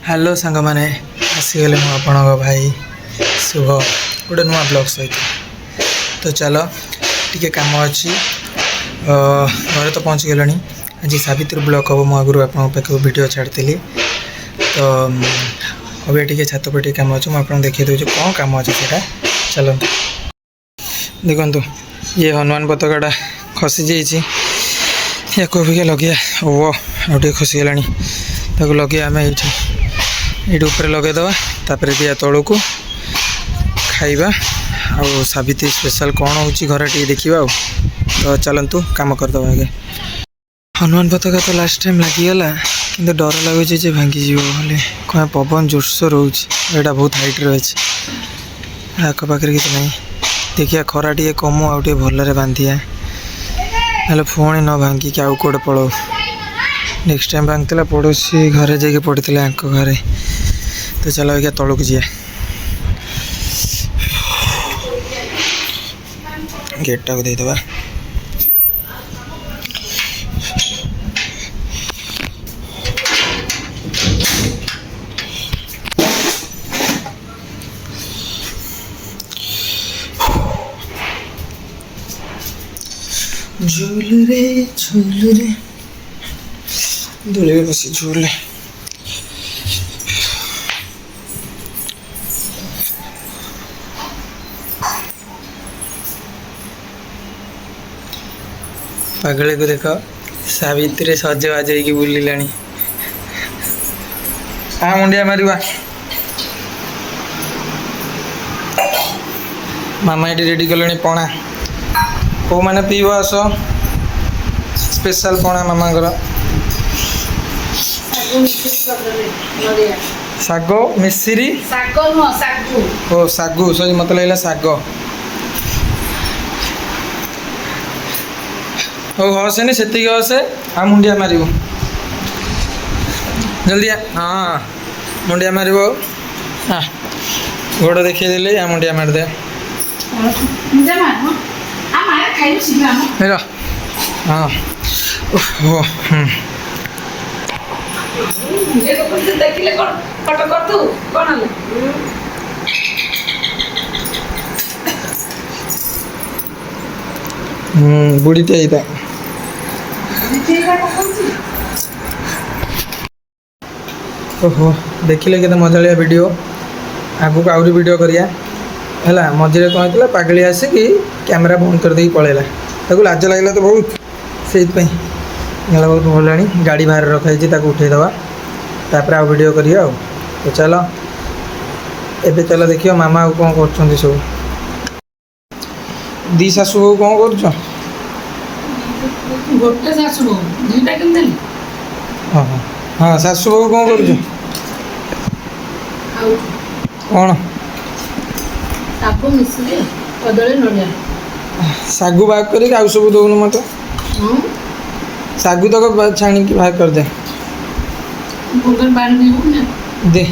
Hello सांग मैंने आसीगले मु भाई शुभ गोटे नुआ ब्लॉग सहित। तो चलो टिके काम अच्छी घर तो पहुँची गलानी। आज सावित्री ब्लॉग हम मुझे आगुरी आप वीडियो छाड़ी। तो अभी टे छात पर कम अच्छे मुझे देखिए दूसरी कौन कम अच्छे से चलो देखु ये हनुमान पताकाटा खसी जाइए या कोई लगे ओ आगे खसीगला लगे आम ये ऊपर लगेदे तापर दिया तौल को खाइबा आ सावित्री स्पेशल कौन हो घर टे देखा। तो चलतु कम करदे आगे। हनुमान पताका तो लास्ट टाइम लगिगला कि डर लगुच भांगी कौन पवन जोरसोर रोचा बहुत हाइट रही आखपाखे किसी ना देखिए खरा टे कमु आउ भलरे बांधिया ना पुणी न भांगिक आउ कौटे पड़ो। नेक्स्ट टाइम भांगला पड़ोसी घरे जाके पड़ते आंक घरे। तो चलो आज्ञा तौक जा गेटा को देदेबा। झूल रे दोले बस झूले पगले को देख सावित्री सजबाज हो बुला हाँ मुंडिया मार मामा ये रेडी कले पणा को मैंने पीब आस स्पेशल पणा मामा शाग मिश्री ओ सागु सॉरी मत लगे शाग हो हसेनि से हसे आ मुंडिया मार जल्दी हाँ मुंडिया मार हाँ गोड़ देखिए देले आ मुंडिया मार दे हाँ बुढ़ीटे था ओहो देखिले के मजालिया वीडियो आगू आहरी वीडियो करिया है मझे कौन होता पागली आसिक कैमेरा बंद कर दे पलैला लाज लगे तो बहुत से बहुत भल गाड़ी बाहर रखाई उठेदवा तापर आउ वीडियो करिया। तो चलो एबे चलो देखिए मामा कौन कर सब दी सासू बहू कौन कर हाँ सासू बहू कौन कर कौन सागु बाग कर आउ सब दौन मत सागु तक छाणी की बाहर कर दे दे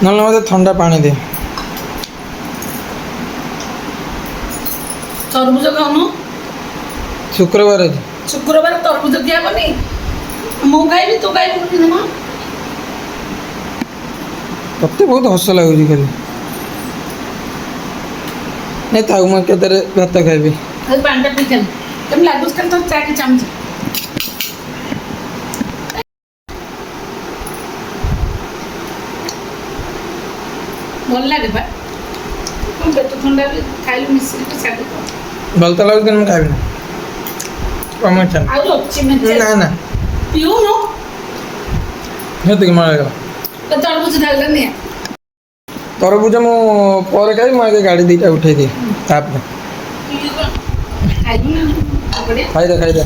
ना मत ठंडा पानी दे तरबुज खाऊनु शुक्रवार शुक्रवार तरबुज क्या बनी मु खाइबी तू खाइबू ना तते बहुत हस लगुच खाली नहीं ताऊ मैं के भात खाइबी पानी पी कम लागुस कल तो चाय के चमच भल लगे बा तुम पेट ठंडा खाइलु मिश्री के साथ भल तो लगे मैं खाइबी कम चल आउ अच्छी में ना ना पियो नो हेतु के मार तो तरबुज डाल दे तरबुज मु पर खाई मुझे गाड़ी दीटा उठे दी ताप खाई दे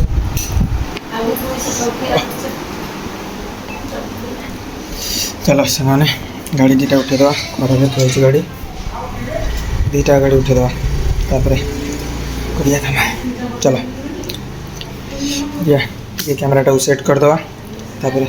चलो से माने गाड़ी दीटा उठेदवा घर में थी गाड़ी दीटा गाड़ी उठेदवा तापर करिया काम चलो ये कैमराटा सेट करदवा तापर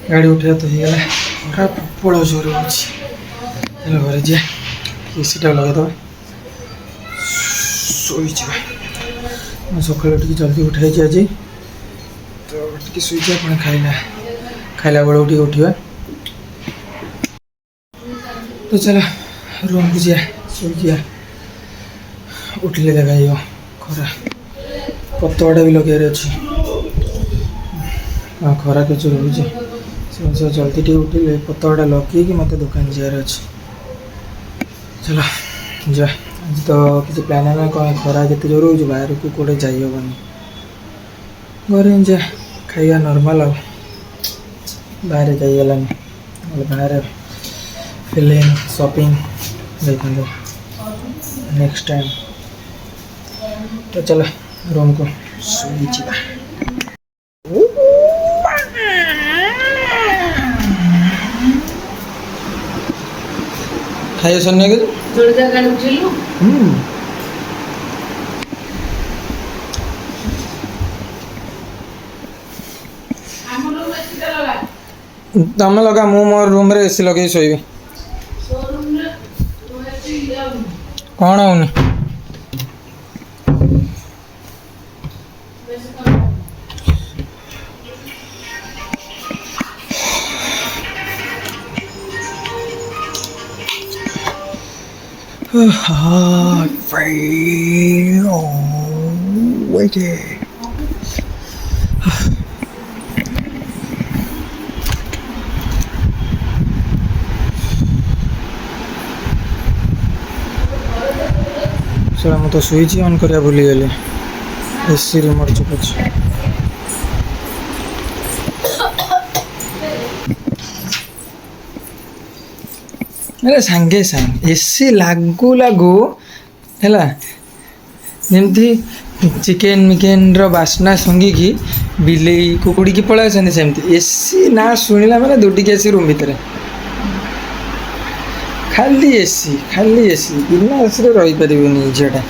गाड़ी उठा तो ହେଇଗଲା ଖରା ପ୍ରବଳ ଜୋର ହେଉଛି ହେଲେ ଘରେ ଯିବା ଏସିଟା ଲଗେଇଦେବା ଶୋଇଯିବା ମୁଁ ସକାଳୁ ଟିକେ ଜଲ୍ଦି ଉଠାଇଛି ଆଜି ତ ଟିକେ ଶୋଇଯିବା ପୁଣି ଖାଇଲା ବେଳକୁ ଟିକେ ଉଠିବା ତ ଚାଲ ରୁମ୍କୁ ଯିବା ଶୋଇଯିବା ଉଠିଲେ ଦେଖାଯିବ ଖରା ପତଳାଟା ବି ଲଗେଇବାର ଅଛି ଖରା କେତେ ରହୁଛି ସେ ଜଲ୍ଦି ଟିକେ ଉଠିଲେ ପତଳାଟା ଲଗେଇକି ମୋତେ ଦୋକାନ ଯିବାର ଅଛି ଚାଲ ଯିବା ଆଜି ତ କିଛି ପ୍ଲାନ୍ ହେଲା କ'ଣ ଖରା କେତେ ଜୋର ହେଉଛି ବାହାରକୁ କୁଆଡ଼େ ଯାଇ ହେବନି ଘରେ ହିଁ ଯା ଖାଇବା ନର୍ମାଲ୍ ଆଉ ବାହାରେ ଯାଇଗଲାନି ନହେଲେ ବାହାରେ ଫିଲ୍ମ ସପିଂ ଯାଇଥାନ୍ତେ ନେକ୍ସଟ ଟାଇମ୍ ତ ଚାଲ ରୁମ୍କୁ ଶୋଇଯିବା ଖାଇବା ସରିନି କି जोड़ी गाड़ी उठेलु ତମେ ଲଗା ମୁଁ ମୋ ରୁମ୍ରେ ଏସି ଲଗେଇ ଶୋଇବି କ'ଣ ହଉନି ସେଟା ମୁଁ ତ ସୁଇଚ୍ ଅନ୍ କରିବା ଭୁଲିଗଲି ଏସି ରିମୋଟ୍ ଚିପୁଛି ଆରେ ସାଙ୍ଗେ ଏସି ଲାଗୁ ହେଲା ଯେମିତି ଚିକେନ୍ ମିକେନ୍ର ବାସ୍ନା ଶୁଙ୍ଗିକି ବିଲେଇ କୁକୁଡ଼ିକି ପଳେଇ ଆସନ୍ତି ସେମିତି ଏସି ନା ଶୁଣିଲା ମାନେ ଦୁଟିକି ଆସି ରୁମ୍ ଭିତରେ ଖାଲି ଏସି ବିନା ଏସିରେ ରହିପାରିବନି ଝିଅଟା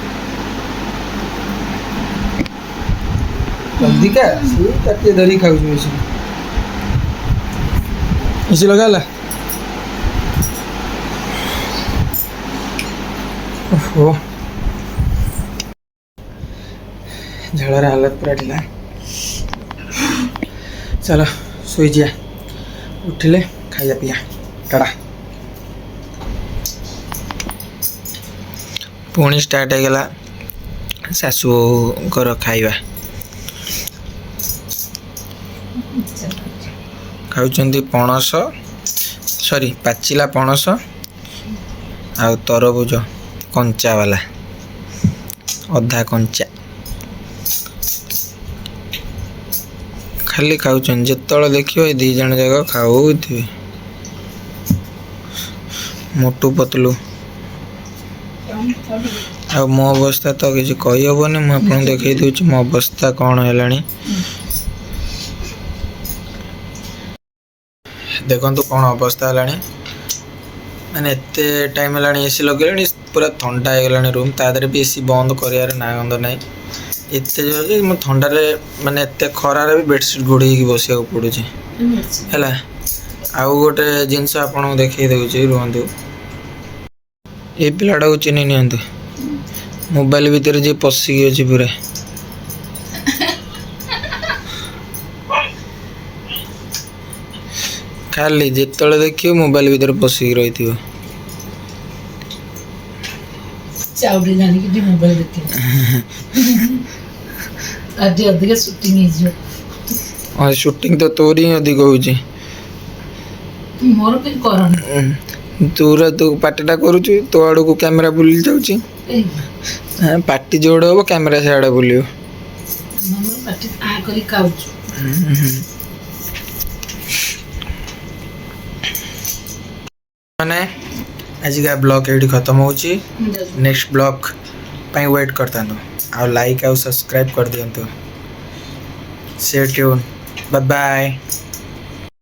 ଅଧିକା ସେ ତାଟିଏ ଧରିକି ଖାଉଛି ଏସି ଲଗା ହେଲା ଓହୋ ଝାଳରେ ହାଲତ ପୁରା ଢିଲା ଚାଲ ଶୋଇଯିବା ଉଠିଲେ ଖାଇବା ପିଇବା ଟାଟା ପୁଣି ଷ୍ଟାର୍ଟ ହେଇଗଲା ଶାଶୁଙ୍କର ଖାଇବା ଖାଉଛନ୍ତି ପଣସ ପାଚିଲା ପଣସ ଆଉ ତରଭୁଜ କଞ୍ଚା ବାଲା ଅଧା କଞ୍ଚା ଖାଲି ଖାଉଛନ୍ତି ଯେତେବେଳେ ଦେଖିବ ଏ ଦୁଇ ଜଣ ଯାକ ଖାଉଥିବେ ମୋଟୁ ପତଲୁ ଆଉ ମୋ ଅବସ୍ଥା ତ କିଛି କହିହେବନି ମୁଁ ଆପଣଙ୍କୁ ଦେଖେଇ ଦେଉଛି ମୋ ଅବସ୍ଥା କ'ଣ ହେଲାଣି ଦେଖନ୍ତୁ କ'ଣ ଅବସ୍ଥା ହେଲାଣି ମାନେ ଏତେ ଟାଇମ୍ ହେଲାଣି ଏସି ଲଗେଇଲାଣି ପୁରା ଥଣ୍ଡା ହେଇଗଲାଣି ରୁମ୍ ତା ଦେହରେ ବି ଏସି ବନ୍ଦ କରିବାର ନାଁ ଗନ୍ଧ ନାହିଁ ଏତେ ଜୋର ଯେ ମୁଁ ଥଣ୍ଡାରେ ମାନେ ଏତେ ଖରାରେ ବି ବେଡ଼ସିଟ୍ ଘୋଡ଼େଇକି ବସିବାକୁ ପଡ଼ୁଛି ହେଲା ଆଉ ଗୋଟେ ଜିନିଷ ଆପଣଙ୍କୁ ଦେଖେଇ ଦେଉଛି ରୁହନ୍ତୁ ଏ ପିଲାଟାକୁ ଚିହ୍ନି ନିଅନ୍ତୁ ମୋବାଇଲ ଭିତରେ ଯିଏ ପଶିକି ଅଛି ପୁରା ଖାଲି ଯେତେବେଳେ ଦେଖିବ ମୋବାଇଲ ଭିତରେ ପଶିକି ରହିଥିବ ଚାଉଡ଼ି ଜାଣିକି ଟିକେ ମୋବାଇଲ ଦେଖିବ ଆଜି ଅଧିକ ସୁଟିଂ ହେଇଯିବ ହଁ ସୁଟିଂ ତ ତୋରି ହିଁ ଅଧିକ ହେଉଛି ମୋର କିଛି କରନି ତୁ ପାଟିଟା କରୁଛୁ ତୋ ଆଡ଼କୁ କ୍ୟାମେରା ବୁଲି ଯାଉଛି ପାଟି ଯୋଉଡ଼େ ହବ କ୍ୟାମେରା ସେଆଡ଼େ ବୁଲିବ ପାଟି କରି ଖାଉଛୁ ମାନେ ଆଜିକା ବ୍ଲଗ୍ ଏଇଠି ଖତମ ହେଉଛି ନେକ୍ସଟ ବ୍ଲଗ୍ ପାଇଁ ୱେଟ୍ କରିଥାନ୍ତୁ ଆଉ ଲାଇକ୍ ଆଉ ସବସ୍କ୍ରାଇବ୍ କରିଦିଅନ୍ତୁ ଷ୍ଟେ ଟ୍ୟୁନ୍ ବାଏ ବାଏ